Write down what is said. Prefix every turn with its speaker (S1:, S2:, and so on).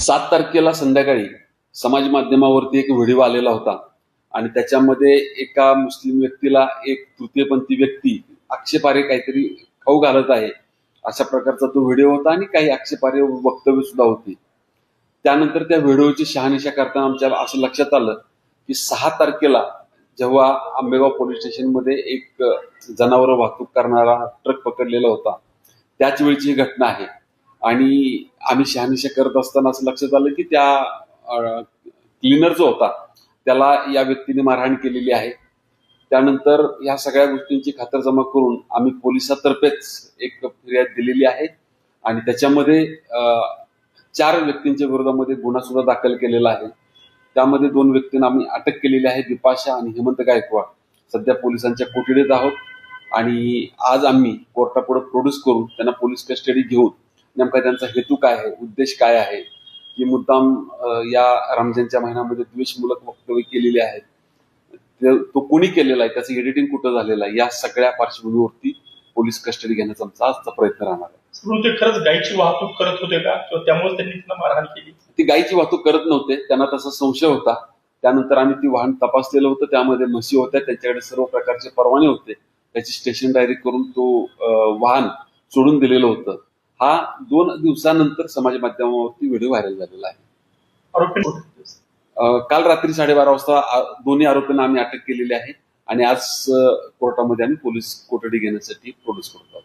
S1: 7 तारखेला संध्याकाळी समाज माध्यमावरती एक व्हिडिओ आलेला होता आणि त्याच्यामध्ये एका मुस्लिम व्यक्तीला एक तृतीयपंथी व्यक्ती आक्षेपार्ह काहीतरी खाऊ घालत आहे अशा प्रकारचा तो व्हिडिओ होता आणि काही आक्षेपार्ह वक्तव्य सुद्धा होती. त्यानंतर त्या व्हिडिओची शहानिशा करताना आमच्या असं लक्षात आलं की 6 तारखेला जेव्हा आंबेगाव पोलीस स्टेशनमध्ये एक जनावर वाहतूक करणारा ट्रक पकडलेला होता त्याच वेळची ही घटना आहे. आणि आम्ही शहानिशा करत असताना असं लक्षात आलं की त्या क्लीनर जो होता त्याला या व्यक्तीने मारहाण केलेली आहे. त्यानंतर या सगळ्या गोष्टींची खातरजमा करून आम्ही पोलिसातर्फेच एक फिर्याद दिलेली आहे आणि त्याच्यामध्ये 4 व्यक्तींच्या विरोधामध्ये गुन्हा सुद्धा दाखल केलेला आहे. त्यामध्ये 2 व्यक्तींना आम्ही अटक केलेली आहे, बिपाशा आणि हेमंत गायकवाड. सध्या पोलिसांच्या कोठडीत आहोत आणि आज आम्ही कोर्टापुढे प्रोड्यूस करून त्यांना पोलीस कस्टडी घेऊन नेमका त्यांचा हेतू काय आहे, उद्देश काय आहे, की मुद्दाम या रमजानच्या महिन्यामध्ये द्वेषमूलक वक्तव्य केलेली आहेत, तो कोणी केलेला आहे, त्याचं एडिटिंग कुठं झालेलं आहे, या सगळ्या पार्श्वभूमीवरती पोलीस कस्टडी घेण्याचा आमचा आजचा प्रयत्न राहणार आहे.
S2: ते खरंच गायीची वाहतूक करत होते का किंवा त्यामुळे त्यांनी त्यांना मारहाण केली?
S1: ती गायीची वाहतूक करत नव्हते, त्यांना तसा संशय होता. त्यानंतर आम्ही ती वाहन तपासलेलं होतं, त्यामध्ये म्हशी होत्या, त्यांच्याकडे सर्व प्रकारचे परवाने होते. त्याची स्टेशन डायरी करून तो वाहन सोडून दिलेलं होतं. हा 2 दिवसानंतर समाज माध्यमावरती व्हिडिओ व्हायरल झालेला आहे. काल रात्री 12:30 वाजता दोन्ही आरोपींना आम्ही अटक केलेली आहे आणि आज कोर्टामध्ये आम्ही पोलीस कोठडी घेण्यासाठी प्रोड्यूस करतो.